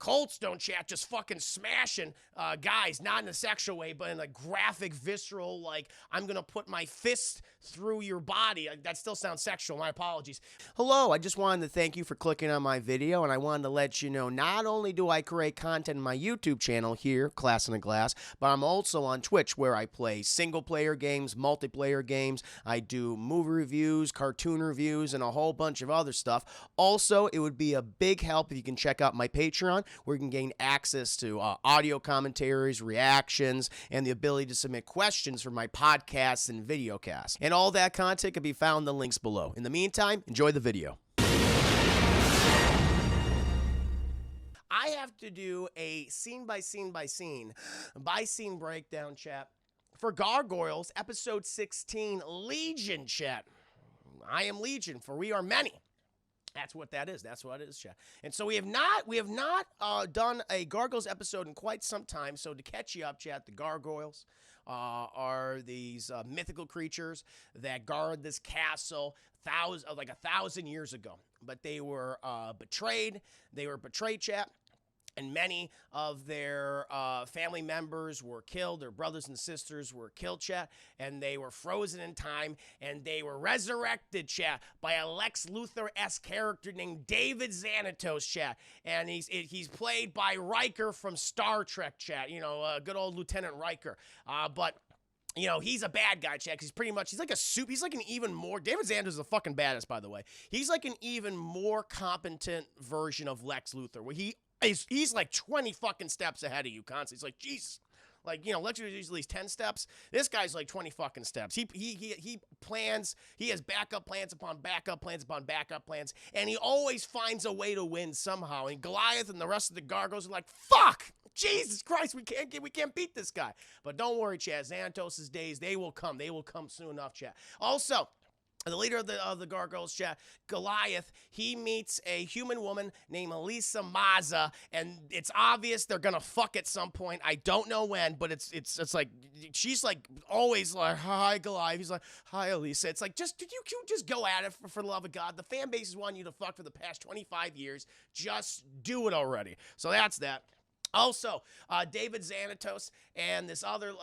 Coldstone chat just fucking smashing guys, not in a sexual way, but in a graphic, visceral, like, I'm gonna put my fist through your body. That still sounds sexual, my apologies. Hello, I just wanted to thank you for clicking on my video, and I wanted to let you know not only do I create content in my YouTube channel here, Class in a Glass, but I'm also on Twitch where I play single-player games, multiplayer games, I do movie reviews, cartoon reviews, and a whole bunch of other stuff. Also, it would be a big help if you can check out my Patreon, where you can gain access to audio commentaries, reactions, and the ability to submit questions for my podcasts and videocasts. And all that content can be found in the links below. In the meantime, enjoy the video. I have to do a scene-by-scene breakdown, chat, for Gargoyles, episode 16, Legion, chat. I am Legion, for we are many. That's what that is. That's what it is, chat. And so we have not done a Gargoyles episode in quite some time. So to catch you up, chat, the Gargoyles are these mythical creatures that guard this castle like 1,000 years ago. But they were betrayed. They were betrayed, chat. And many of their family members were killed. Their brothers and sisters were killed, chat. And they were frozen in time. And they were resurrected, chat, by a Lex Luthor-esque character named David Xanatos, chat. And he's played by Riker from Star Trek, chat. You know, good old Lieutenant Riker. But you know, he's a bad guy, chat, 'cause he's like an even more, David Xanatos is a fucking badass, by the way. He's like an even more competent version of Lex Luthor, where he's like 20 fucking steps ahead of you constantly. He's like, Jesus. Like, you know, Lex Luthor usually 10 steps. This guy's like 20 fucking steps. He plans, he has backup plans upon backup plans upon backup plans, and he always finds a way to win somehow. And Goliath and the rest of the Gargoyles are like, fuck! Jesus Christ, we can't beat this guy. But don't worry, chat. Xanatos' days, they will come. They will come soon enough, chat. Also, the leader of the Gargoyles, chat, Goliath, he meets a human woman named Elisa Maza, and it's obvious they're gonna fuck at some point. I don't know when, but it's like, she's like always like, hi Goliath. He's like, hi Elisa. It's like, just you just go at it for the love of God. The fan base has wanted you to fuck for the past 25 years. Just do it already. So that's that. Also, David Xanatos and this other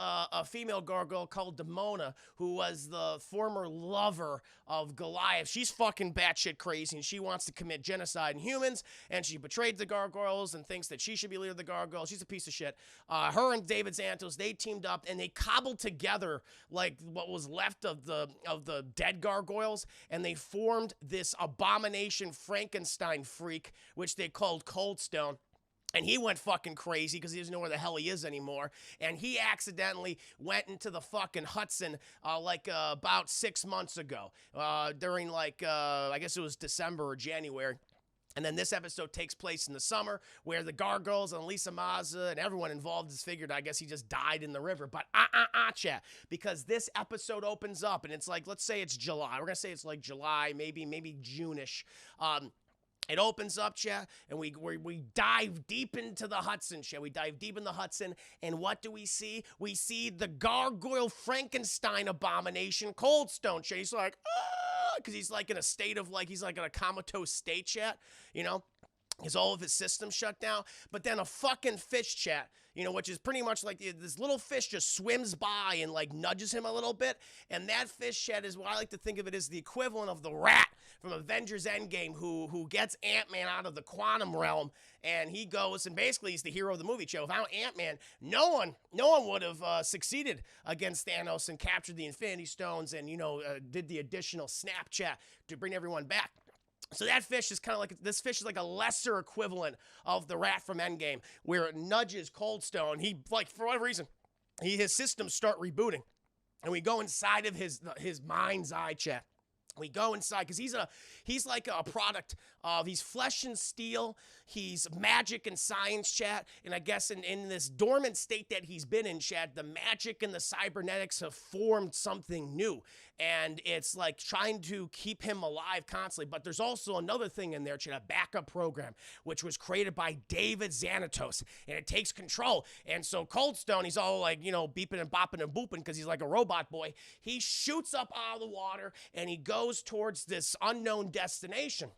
female gargoyle called Demona, who was the former lover of Goliath. She's fucking batshit crazy, and she wants to commit genocide in humans, and she betrayed the Gargoyles and thinks that she should be leader of the Gargoyles. She's a piece of shit. Her and David Xanatos, they teamed up, and they cobbled together like what was left of the dead Gargoyles, and they formed this abomination Frankenstein freak, which they called Coldstone. And he went fucking crazy because he doesn't know where the hell he is anymore. And he accidentally went into the fucking Hudson about 6 months ago during I guess it was December or January. And then this episode takes place in the summer where the Gargoyles and Elisa Maza and everyone involved is figured, I guess he just died in the river. But chat, because this episode opens up and it's like, let's say it's July. We're going to say it's like July, maybe June-ish. It opens up, chat, and we dive deep into the Hudson, chat. We dive deep in the Hudson, and what do we see? We see the Gargoyle Frankenstein abomination, Coldstone, chat. He's like, because he's like in a state of he's like in a comatose state, chat, you know? Because all of his systems shut down. But then a fucking fish, chat, you know, which is pretty much like this little fish just swims by and nudges him a little bit. And that fish, chat, is what I like to think of it as the equivalent of the rat from Avengers Endgame who gets Ant-Man out of the quantum realm. And he goes, and basically he's the hero of the movie, chat. Without Ant-Man, no one would have succeeded against Thanos and captured the Infinity Stones and, you know, did the additional Snapchat to bring everyone back. So that fish is kind of like, this fish is like a lesser equivalent of the rat from Endgame, where it nudges Coldstone. He, for whatever reason, his systems start rebooting. And we go inside of his mind's eye, chat. We go inside because he's like a product of, he's flesh and steel, he's magic and science, chat, and I guess in this dormant state that he's been in, chat, the magic and the cybernetics have formed something new, and it's like trying to keep him alive constantly. But there's also another thing in there, chat, a backup program, which was created by David Xanatos, and it takes control. And so Coldstone, he's all like, you know, beeping and bopping and booping because he's like a robot boy. He shoots up out of the water, and he goes towards this unknown destination.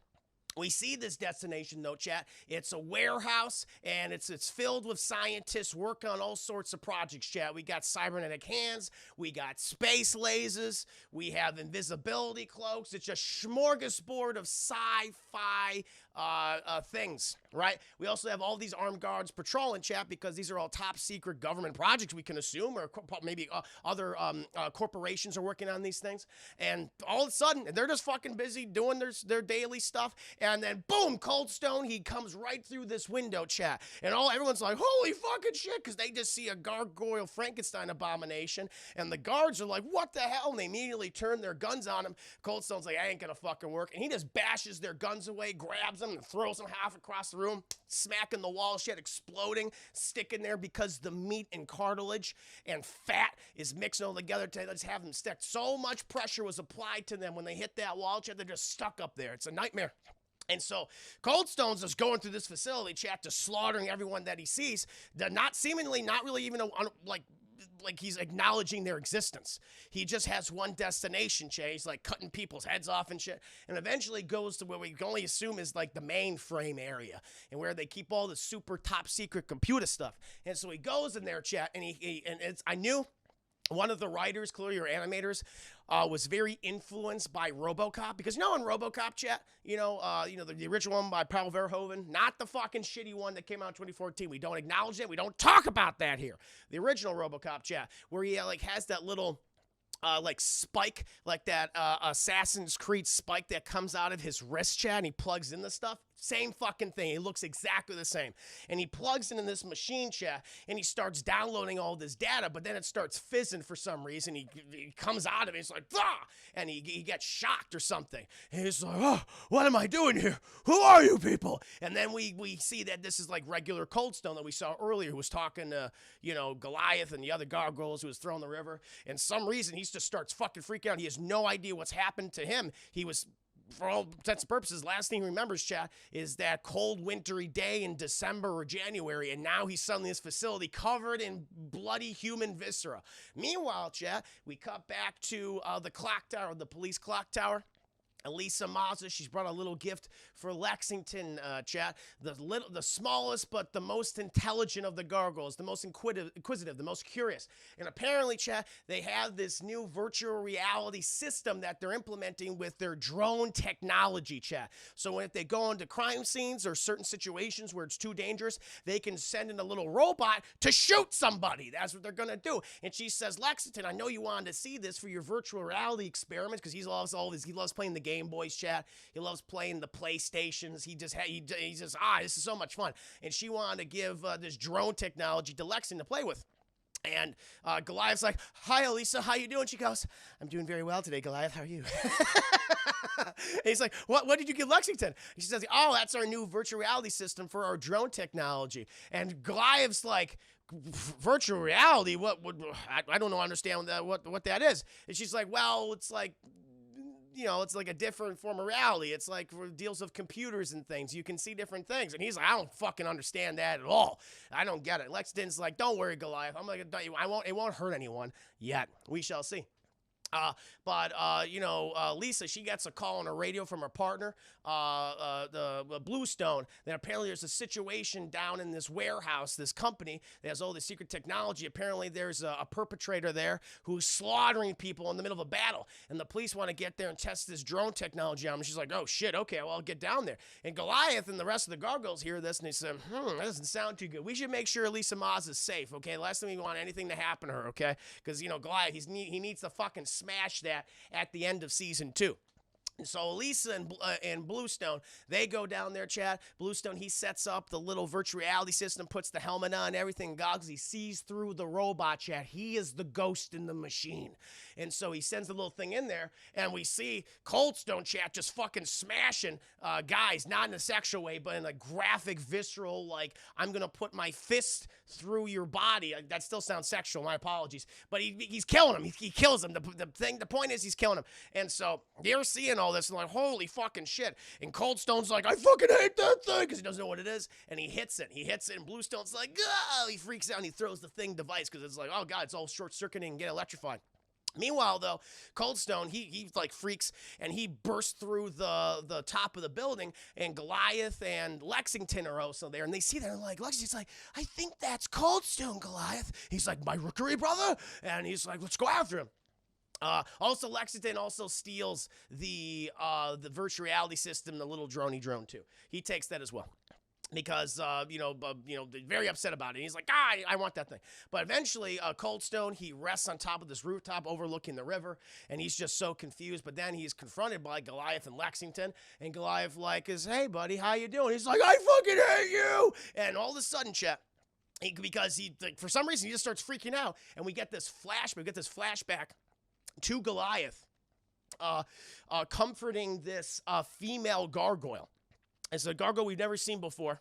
We see this destination though, chat. It's a warehouse, and it's filled with scientists working on all sorts of projects, chat. We got cybernetic hands, we got space lasers, we have invisibility cloaks. It's a smorgasbord of sci-fi things, right? We also have all these armed guards patrolling, chat, because these are all top secret government projects, we can assume, or maybe other corporations are working on these things. And all of a sudden, they're just fucking busy doing their daily stuff. And then boom, Coldstone, he comes right through this window, chat. And everyone's like, holy fucking shit, because they just see a gargoyle Frankenstein abomination. And the guards are like, what the hell? And they immediately turn their guns on him. Coldstone's like, I ain't gonna fucking work. And he just bashes their guns away, grabs them, and throws them half across the room, smacking the wall, shit, exploding, sticking there because the meat and cartilage and fat is mixing all together to just have them stick. So much pressure was applied to them when they hit that wall, chat, they're just stuck up there. It's a nightmare. And so Coldstone's just going through this facility, chat, just slaughtering everyone that he sees. They're not really even like he's acknowledging their existence. He just has one destination, chat. He's like cutting people's heads off and shit. And eventually goes to where we can only assume is like the mainframe area, and where they keep all the super top secret computer stuff. And so he goes in there, chat, and I knew one of the writers, clearly, or animators, was very influenced by RoboCop, because in RoboCop, chat, the original one by Paul Verhoeven, not the fucking shitty one that came out in 2014. We don't acknowledge it. We don't talk about that here. The original RoboCop, chat, where he has that little spike, like that Assassin's Creed spike that comes out of his wrist, chat, and he plugs in the stuff. Same fucking thing. It looks exactly the same. And he plugs in this machine, chat, and he starts downloading all this data, but then it starts fizzing for some reason. He comes out of it, he's like, ah! And he gets shocked or something. And he's like, oh, what am I doing here? Who are you people? And then we see that this is like regular Coldstone that we saw earlier, who was talking to, Goliath and the other gargoyles who was thrown in the river. And some reason, he just starts fucking freaking out. He has no idea what's happened to him. He was, for all intents and purposes, last thing he remembers, chat, is that cold wintry day in December or January, and now he's suddenly in this facility covered in bloody human viscera. Meanwhile, chat, we cut back to the clock tower, the police clock tower. Elisa Mazza, she's brought a little gift for Lexington, chat. The smallest but the most intelligent of the gargoyles, the most inquisitive, the most curious. And apparently, chat, they have this new virtual reality system that they're implementing with their drone technology, chat. So if they go into crime scenes or certain situations where it's too dangerous, they can send in a little robot to shoot somebody. That's what they're gonna do. And she says, Lexington, I know you wanted to see this for your virtual reality experiments, because he loves playing the Game Boys, chat. He loves playing the PlayStations. He just this is so much fun. And she wanted to give this drone technology to Lexington to play with. And Goliath's like, hi, Elisa, how you doing? She goes, I'm doing very well today, Goliath. How are you? And he's like, what did you give Lexington? And she says, oh, that's our new virtual reality system for our drone technology. And Goliath's like, virtual reality? I don't understand what that is. And she's like, well, it's like, it's like a different form of reality. It's like deals with computers and things. You can see different things. And he's like, I don't fucking understand that at all. I don't get it. Lexington's like, don't worry, Goliath. I'm like, it won't hurt anyone yet. We shall see. Lisa, she gets a call on her radio from her partner, the Bluestone, that apparently there's a situation down in this warehouse, this company that has all this secret technology. Apparently there's a perpetrator there who's slaughtering people in the middle of a battle, and the police want to get there and test this drone technology on him. She's like, oh shit, okay, well, I'll get down there. And Goliath and the rest of the gargoyles hear this, and they say, that doesn't sound too good. We should make sure Lisa Maz is safe, okay? Last time we want anything to happen to her, okay? Because, Goliath, he needs to fucking smash that at the end of season 2. And so Elisa and Bluestone, they go down there, chat. Bluestone, he sets up the little virtual reality system, puts the helmet on, everything, goggles. He sees through the robot, chat. He is the ghost in the machine. And so he sends the little thing in there, and we see Coldstone, chat, just fucking smashing guys, not in a sexual way, but in a graphic, visceral, like, I'm going to put my fist through your body. That still sounds sexual, my apologies. But he's killing him. He kills him. The point is he's killing him. And so they're seeing all this and like, holy fucking shit. And Coldstone's like, I fucking hate that thing, because he doesn't know what it is. And he hits it. And Bluestone's like, oh, he freaks out and he throws the thing device, because it's like, oh god, it's all short-circuiting and get electrified. Meanwhile, though, Coldstone, he like freaks and he bursts through the top of the building, and Goliath and Lexington are also there, and they see that and like Lexington's like, I think that's Coldstone, Goliath. He's like, my rookery brother, and he's like, let's go after him. Also, Lexington also steals the virtual reality system, the little droney drone too. He takes that as well. Because very upset about it. He's like, I want that thing. But eventually, Coldstone, he rests on top of this rooftop overlooking the river, and he's just so confused. But then he's confronted by Goliath and Lexington, and Goliath like is, hey buddy, how you doing? He's like, I fucking hate you. And all of a sudden, Chet, because for some reason he just starts freaking out, and we get this flashback to Goliath, comforting this female gargoyle. It's a gargoyle we've never seen before.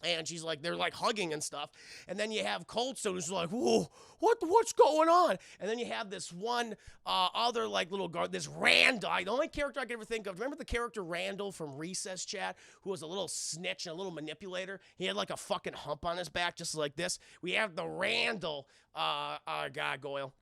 And she's like, they're like hugging and stuff. And then you have Coldstone who's like, whoa, what's going on? And then you have this one other like little this Randall. The only character I can ever think of. Remember the character Randall from Recess, Chat, who was a little snitch and a little manipulator? He had like a fucking hump on his back just like this. We have the Randall gargoyle.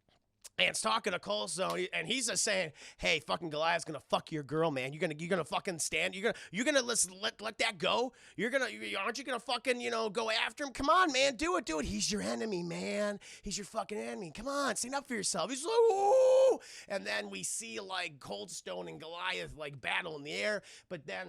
And it's talking to Coldstone, and he's just saying, "Hey, fucking Goliath's gonna fuck your girl, man. You're gonna fucking stand. You're gonna let that go. Aren't you gonna fucking go after him? Come on, man, do it. He's your enemy, man. He's your fucking enemy. Come on, stand up for yourself." He's like, "Ooh," and then we see like Coldstone and Goliath like battle in the air, but then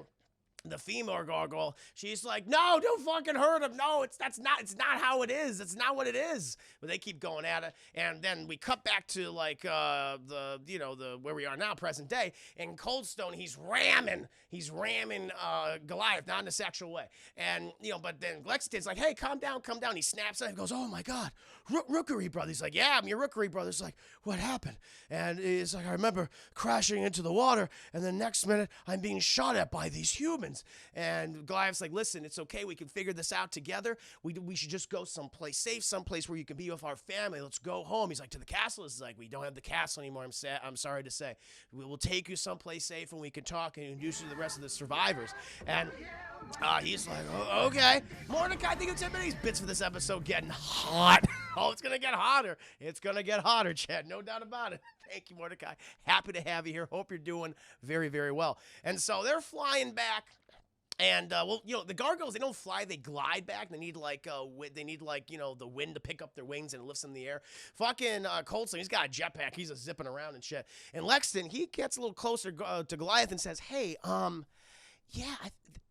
the female gargoyle, she's like, no, don't fucking hurt him. No, it's not how it is. It's not what it is. But they keep going at it, and then we cut back to like the where we are now, present day, and Coldstone, he's ramming Goliath, not in a sexual way, and but then Lexington's like, hey, calm down. He snaps at him and goes, oh my god, rookery brother. He's like, yeah, I'm your rookery brother. He's like, what happened? And he's like, I remember crashing into the water, and the next minute I'm being shot at by these humans. And Goliath's like, listen, it's okay. We can figure this out together. We should just go someplace safe, someplace where you can be with our family. Let's go home. He's like, to the castle? He's like, we don't have the castle anymore. I'm sorry to say. We will take you someplace safe, and we can talk and introduce you to the rest of the survivors. And he's like, oh, okay. Mordecai, I think it's 10 minutes. These bits for this episode getting hot. Oh, it's going to get hotter. It's going to get hotter, Chad. No doubt about it. Thank you, Mordecai. Happy to have you here. Hope you're doing very, very well. And so they're flying back. And the gargoyles, they don't fly; they glide back. They need the wind to pick up their wings and it lifts them in the air. Fucking Coldstone, he's got a jetpack. He's just zipping around and shit. And Lexington, he gets a little closer to Goliath and says, "Hey,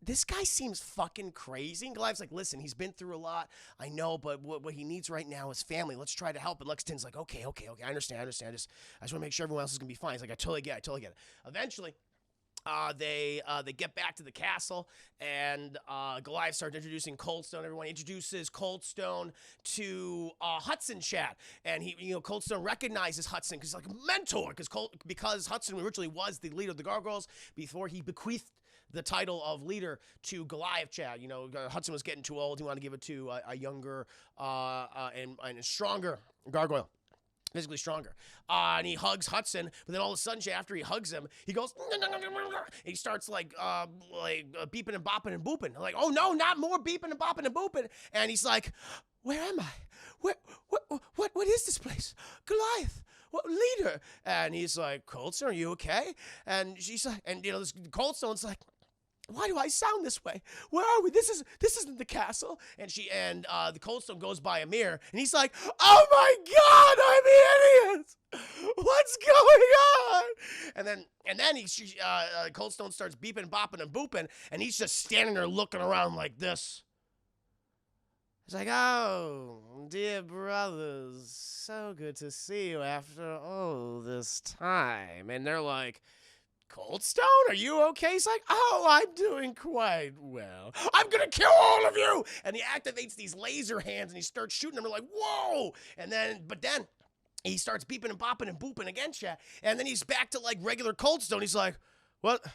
this guy seems fucking crazy." And Goliath's like, "Listen, he's been through a lot. I know, but what he needs right now is family. Let's try to help." And Lexington's like, "Okay, I understand. I just want to make sure everyone else is gonna be fine." He's like, "I totally get it." Eventually, they get back to the castle, and Goliath starts introducing Coldstone. Everyone introduces Coldstone to Hudson, Chat, and Coldstone recognizes Hudson because he's like a mentor, because Hudson originally was the leader of the Gargoyles before he bequeathed the title of leader to Goliath, Chad. Hudson was getting too old. He wanted to give it to a younger and stronger gargoyle. Physically stronger. And he hugs Hudson, but then all of a sudden, after he hugs him, he goes, and he starts like beeping and bopping and booping. Like, oh no, not more beeping and bopping and booping. And he's like, where am I? What is this place? Goliath, what leader? And he's like, Coldstone, are you okay? And she's like, and this Coldstone's like, why do I sound this way? Where are we? This isn't the castle. And the Coldstone goes by a mirror, and he's like, oh my god, I'm the idiot! What's going on? And then Coldstone starts beeping, bopping, and booping, and he's just standing there looking around like this. He's like, oh, dear brothers, so good to see you after all this time. And they're like, Coldstone, are you okay? He's like, oh, I'm doing quite well. I'm gonna kill all of you! And he activates these laser hands and he starts shooting them. We're like, whoa! But then he starts beeping and bopping and booping again, chat. And then he's back to like regular Coldstone. He's like, what's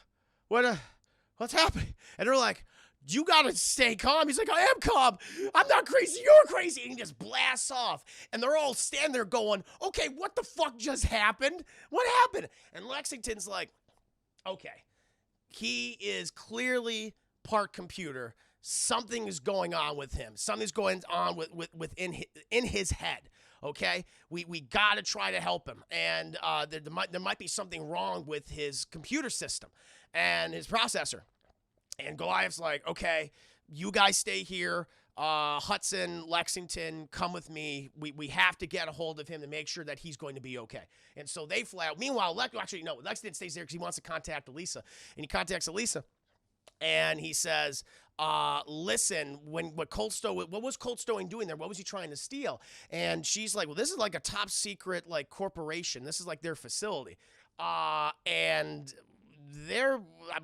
happening? And they're like, you gotta stay calm. He's like, I am calm. I'm not crazy. You're crazy. And he just blasts off. And they're all standing there going, okay, what the fuck just happened? What happened? And Lexington's like, okay, he is clearly part computer, something is going on with him. Something's going on in his head. Okay, we got to try to help him, and there might be something wrong with his computer system and his processor. And Goliath's like, okay, you guys stay here. Hudson, Lexington, come with me. We have to get a hold of him to make sure that he's going to be okay. And so they fly out. Meanwhile, Lexington stays there because he wants to contact Elisa. And he contacts Elisa. And he says, listen, what was Coldstone doing there? What was he trying to steal? And she's like, well, this is like a top secret like corporation. This is like their facility. And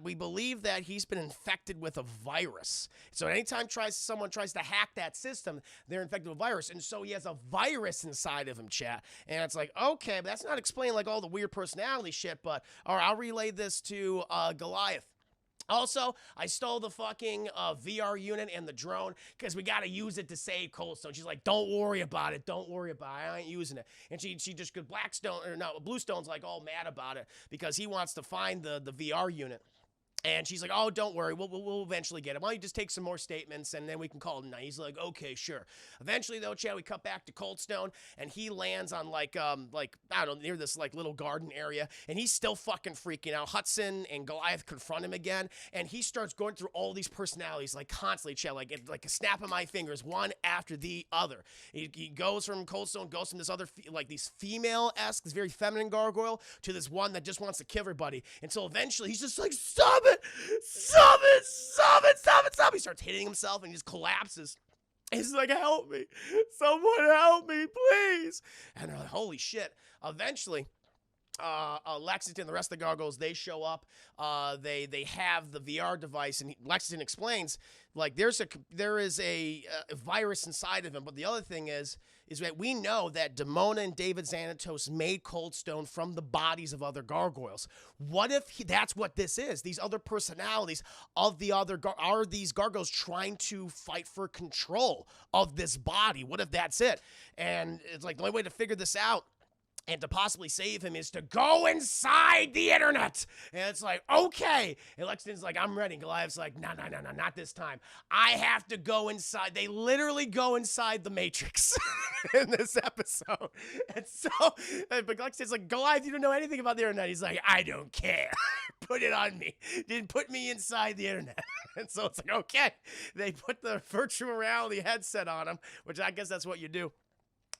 we believe that he's been infected with a virus. So anytime someone tries to hack that system, they're infected with a virus. And so he has a virus inside of him, chat. And it's like, okay, but that's not explaining like all the weird personality shit, but all right, I'll relay this to Goliath. Also, I stole the fucking VR unit and the drone because we got to use it to save Coldstone. She's like, don't worry about it. Don't worry about it. I ain't using it. And she just, Bluestone's like all mad about it because he wants to find the VR unit. And she's like, oh, don't worry. We'll eventually get him. Why don't you just take some more statements and then we can call it a night. He's like, okay, sure. Eventually, though, Chad, we cut back to Coldstone and he lands on I don't know, near this like little garden area. And he's still fucking freaking out. Hudson and Goliath confront him again. And he starts going through all these personalities like constantly, Chad, like a snap of my fingers, one after the other. He goes from Coldstone, goes from this other, these female-esque, this very feminine gargoyle to this one that just wants to kill everybody. Until eventually he's just like, stop it! Stop it! Stop it! Stop it! Stop it! He starts hitting himself and he just collapses. He's like, help me. Someone help me, please. And they're like, holy shit. Eventually, Lexington, the rest of the gargoyles, they show up. They have the VR device, and Lexington explains, like, there is a virus inside of him. But the other thing is that we know that Demona and David Xanatos made Coldstone from the bodies of other gargoyles. What if that's what this is? These other personalities of the other are these gargoyles trying to fight for control of this body? What if that's it? And it's like the only way to figure this out and to possibly save him is to go inside the internet. And it's like, okay. And Lexington's like, I'm ready. Goliath's like, no, not this time. I have to go inside. They literally go inside the Matrix in this episode. And so, but Lexington's like, Goliath, you don't know anything about the internet. He's like, I don't care. Put it on me. Didn't put me inside the internet. And so it's like, okay. They put the virtual reality headset on him, which I guess that's what you do.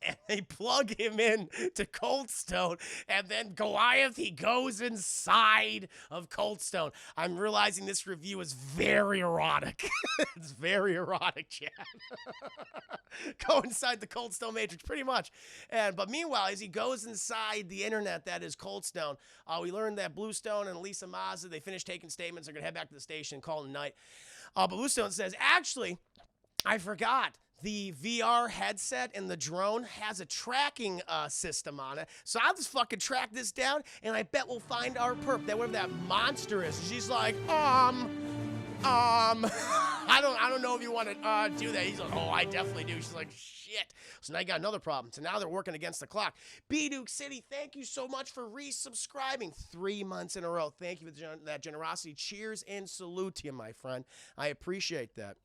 And they plug him in to Coldstone, and then Goliath, he goes inside of Coldstone. I'm realizing this review is very erotic. It's very erotic, Chad. Go inside the Coldstone Matrix, pretty much. But meanwhile, as he goes inside the internet that is Coldstone, we learned that Bluestone and Lisa Mazza, they finished taking statements. They're going to head back to the station and call it a night. But Bluestone says, actually, I forgot. The VR headset and the drone has a tracking system on it. So I'll just fucking track this down, and I bet we'll find our perp, that whatever that monster is. And she's like, I don't know if you want to do that. He's like, oh, I definitely do. She's like, shit. So now you got another problem. So now they're working against the clock. B-Duke City, thank you so much for resubscribing 3 months in a row. Thank you for that generosity. Cheers and salute to you, my friend. I appreciate that.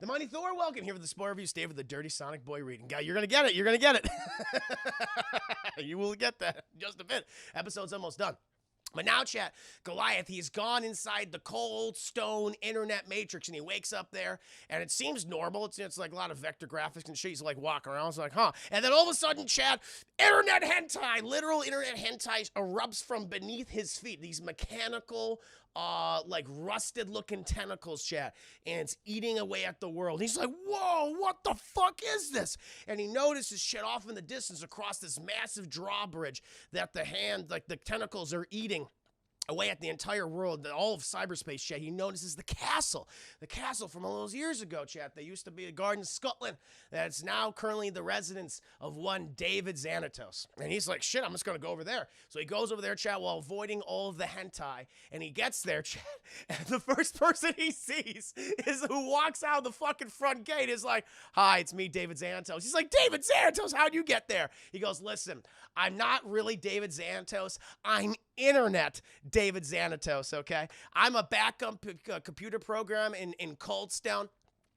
The Mighty Thor, welcome here for the spoiler review. Stay with the Dirty Sonic Boy reading. Guy, you're going to get it. You're going to get it. You will get that in just a bit. Episode's almost done. But now, chat, Goliath, he's gone inside the Coldstone internet matrix, and he wakes up there, and it seems normal. It's like a lot of vector graphics and shit. He's like walking around. It's like, huh. And then all of a sudden, chat, internet hentai, literal internet hentai erupts from beneath his feet. These mechanical, like rusted-looking tentacles, chat, and it's eating away at the world. He's like, whoa, what the fuck is this? And he notices shit off in the distance across this massive drawbridge that the tentacles are eating away at the entire world, all of cyberspace, chat. He notices the castle from all those years ago, chat. They used to be a garden in Scotland that's now currently the residence of one David Xanatos. And he's like, shit, I'm just going to go over there. So he goes over there, chat, while avoiding all of the hentai. And he gets there, chat, and the first person he sees is who walks out of the fucking front gate is like, hi, it's me, David Xanatos. He's like, David Xanatos, how'd you get there? He goes, listen, I'm not really David Xanatos. I'm internet David Xanatos, okay? I'm a backup computer program in Coldstone.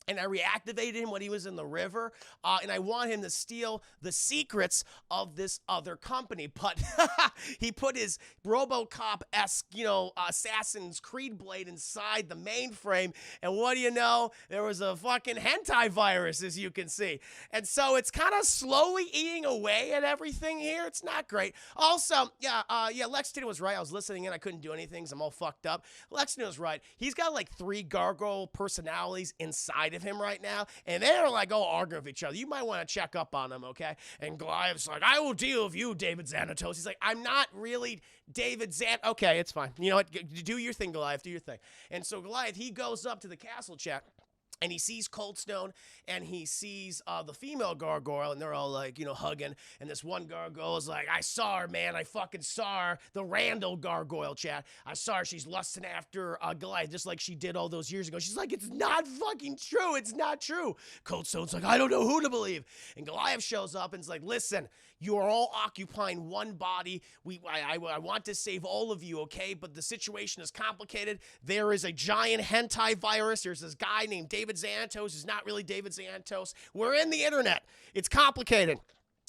And I reactivated him when he was in the river, and I want him to steal the secrets of this other company. But he put his RoboCop-esque, Assassin's Creed blade inside the mainframe, and what do you know? There was a fucking hentai virus, as you can see. And so it's kind of slowly eating away at everything here. It's not great. Also, Lexington was right. I was listening in. I couldn't do anything, so I'm all fucked up. Lexington was right. He's got like 3 gargoyle personalities inside of him right now, and they're like all arguing with each other. You might want to check up on them, okay? And Goliath's like, I will deal with you, David Xanatos. He's like, I'm not really David Okay, it's fine. You know what? Do your thing, Goliath. Do your thing. And so Goliath, he goes up to the castle chat, and he sees Coldstone, and he sees the female gargoyle, and they're all like, hugging. And this one gargoyle is like, I saw her, man. I fucking saw her. The Randall gargoyle chat. I saw her. She's lusting after Goliath, just like she did all those years ago. She's like, it's not fucking true. It's not true. Coldstone's like, I don't know who to believe. And Goliath shows up and is like, listen, you are all occupying one body. I want to save all of you, okay? But the situation is complicated. There is a giant hentai virus. There's this guy named David Xanatos who's not really David Xanatos. We're in the internet. It's complicated.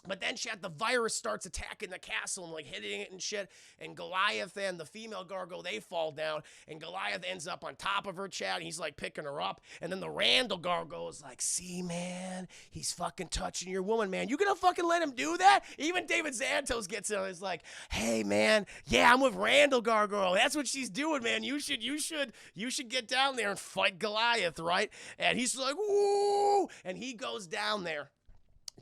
But then, chat, the virus starts attacking the castle and, like, hitting it and shit. And Goliath and the female gargoyle, they fall down. And Goliath ends up on top of her, chat. And he's, like, picking her up. And then the Randall gargoyle is like, see, man, he's fucking touching your woman, man. You gonna fucking let him do that? Even David Xanatos gets in and is like, hey, man, yeah, I'm with Randall gargoyle. That's what she's doing, man. You should get down there and fight Goliath, right? And he's like, woo! And he goes down there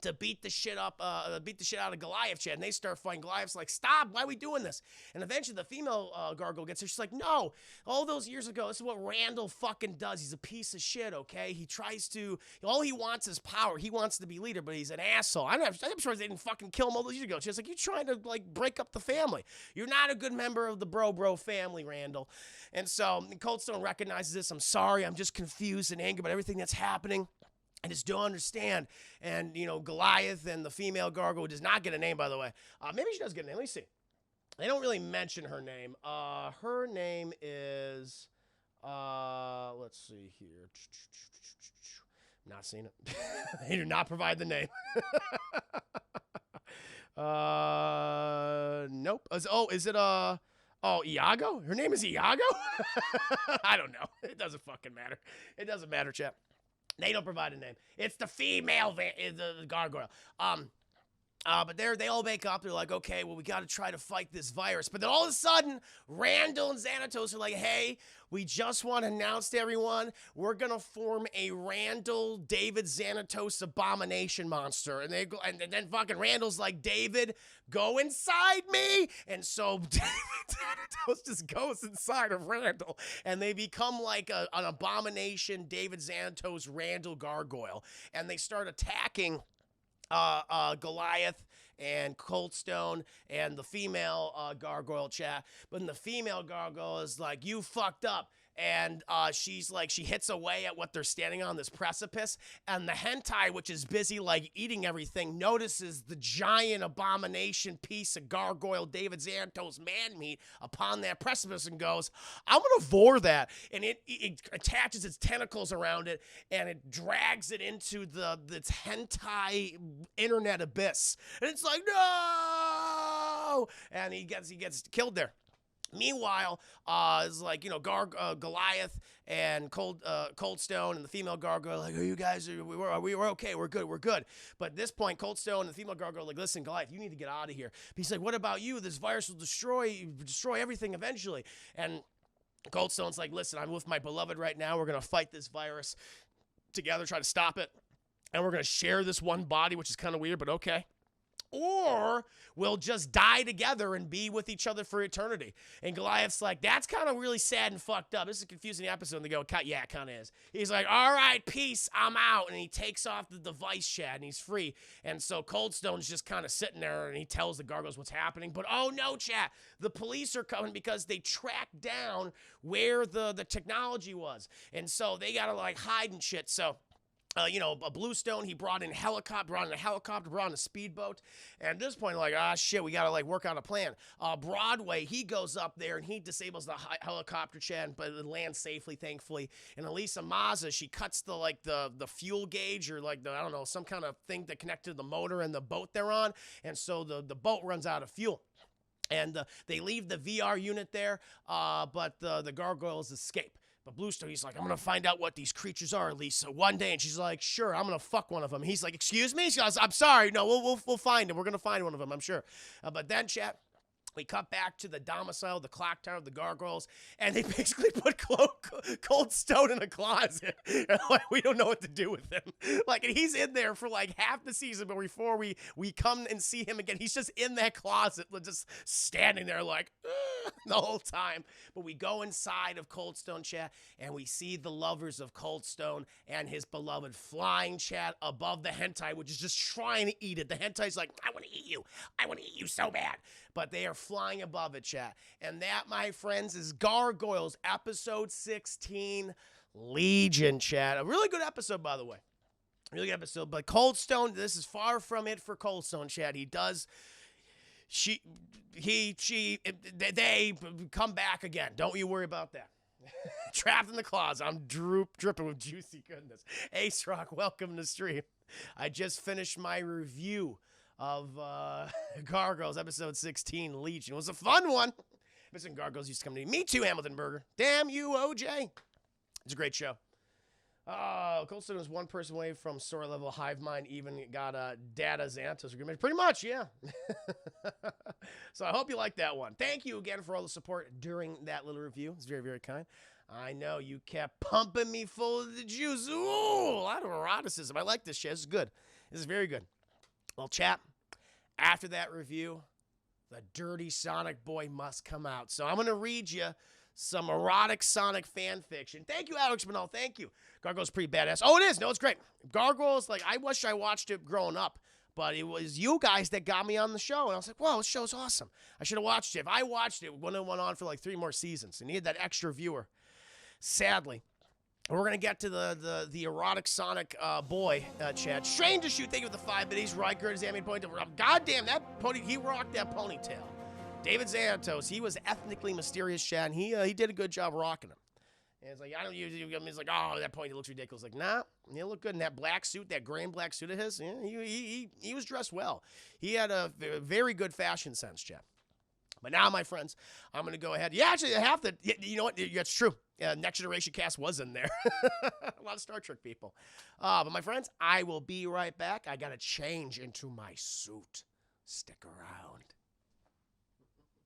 to beat the shit out of Goliath, chat, and they start fighting. Goliath's like, stop, why are we doing this? And eventually the female gargoyle gets her. She's like, no, all those years ago, this is what Randall fucking does. He's a piece of shit, okay? He tries to, all he wants is power. He wants to be leader, but he's an asshole. I'm sure they didn't fucking kill him all those years ago. She's like, you're trying to, like, break up the family. You're not a good member of the bro family, Randall. And so Coldstone recognizes this. I'm sorry, I'm just confused and angry about everything that's happening. I just don't understand. And, Goliath and the female gargoyle does not get a name, by the way. Maybe she does get a name. Let me see. They don't really mention her name. Her name is, let's see here. Not seen it. They do not provide the name. Nope. Is it, Iago? Her name is Iago? I don't know. It doesn't fucking matter. It doesn't matter, chap. They don't provide a name. It's the female the gargoyle. But they all make up. They're like, okay, well, we got to try to fight this virus. But then all of a sudden, Randall and Xanatos are like, hey, we just want to announce to everyone, we're going to form a Randall David Xanatos abomination monster. And then fucking Randall's like, David, go inside me. And so David Xanatos just goes inside of Randall. And they become like an abomination David Xanatos Randall gargoyle. And they start attacking Goliath and Coldstone and the female gargoyle chat. But then the female gargoyle is like, you fucked up. And she's like, she hits away at what they're standing on, this precipice. And the hentai, which is busy like eating everything, notices the giant abomination piece of gargoyle David Xanatos man meat upon that precipice and goes, I'm gonna vor that. And it attaches its tentacles around it and it drags it into this hentai internet abyss. And it's like, no! And he gets killed there. Meanwhile, it's like, Goliath and Coldstone and the female gargoyle like, you guys, we're okay, we're good. But at this point, Coldstone and the female gargoyle are like, listen, Goliath, you need to get out of here. But he's like, what about you? This virus will destroy everything eventually. And Coldstone's like, listen, I'm with my beloved right now. We're going to fight this virus together, try to stop it. And we're going to share this one body, which is kind of weird, but okay. Or we'll just die together and be with each other for eternity. And Goliath's like, that's kind of really sad and fucked up. This is a confusing episode. And they go, yeah, it kind of is. He's like, all right, peace, I'm out. And he takes off the device, Chad, and he's free. And so Coldstone's just kind of sitting there, and he tells the gargoyles what's happening. But oh no, Chad, the police are coming because they tracked down where the technology was. And so they got to like hide and shit. So a Bluestone, he brought in a helicopter, brought in a speedboat. And at this point, like, shit, we got to, like, work out a plan. Broadway, he goes up there and he disables the helicopter, Chad, but it lands safely, thankfully. And Elisa Maza, she cuts the fuel gauge or, like, I don't know, some kind of thing that connected the motor and the boat they're on. And so the boat runs out of fuel. And they leave the VR unit there, but the gargoyles escape. But Bluestone, he's like, I'm going to find out what these creatures are, Lisa, one day. And she's like, sure, I'm going to fuck one of them. He's like, excuse me? She goes, I'm sorry. No, we'll find him. We're going to find one of them, I'm sure. But then, chat, we cut back to the domicile, the clock tower of the gargoyles, and they basically put Coldstone in a closet. And, like, we don't know what to do with him. Like, and he's in there for like half the season, but before we come and see him again, he's just in that closet, just standing there like the whole time. But we go inside of Coldstone, chat, and we see the lovers of Coldstone and his beloved flying, chat, above the hentai, which is just trying to eat it. The hentai's like, I want to eat you. I want to eat you so bad. But they are flying above it, chat. And that, my friends, is Gargoyles, episode 16, Legion, chat. A really good episode, by the way. Really good episode. But Coldstone, this is far from it for Coldstone, chat. They come back again. Don't you worry about that. Trapped in the closet. I'm dripping with juicy goodness. Ace Rock, welcome to the stream. I just finished my review of Gargoyles, episode 16, Legion. It was a fun one. Missing Gargoyles used to come to me. Me too, Hamilton Burger. Damn you, OJ. It's a great show. Coldstone was one person away from story level hive mind, even got Data Xantos agreement. Pretty much, yeah. So I hope you like that one. Thank you again for all the support during that little review. It's very, very kind. I know you kept pumping me full of the juice. Ooh, a lot of eroticism. I like this shit. This is good. This is very good. Well, chap, after that review, the dirty Sonic boy must come out. So I'm going to read you some erotic Sonic fan fiction. Thank you, Alex Manal. Thank you. Gargoyles pretty badass. Oh, it is. No, it's great. Gargoyles, like, I wish I watched it growing up, but it was you guys that got me on the show. And I was like, whoa, this show's awesome. I should have watched it. If I watched it, it wouldn't have went on for like 3 more seasons. It needed that extra viewer. Sadly. We're going to get to the erotic Sonic boy, Chad. Strange to shoot, thank you for the 5 biddies. Riker, Zammy point. Goddamn, that pony, he rocked that ponytail. David Xantos, he was ethnically mysterious, Chad, and he did a good job rocking him. And it's like, I don't use it. He's like, oh, that pony looks ridiculous. Like, nah, he looked good in that black suit, that gray and black suit of his. Yeah, he was dressed well. He had a very good fashion sense, Chad. But now, my friends, I'm going to go ahead. Yeah, actually, I have to. You know what? That's true. Next Generation cast was in there. A lot of Star Trek people. But my friends, I will be right back. I got to change into my suit. Stick around.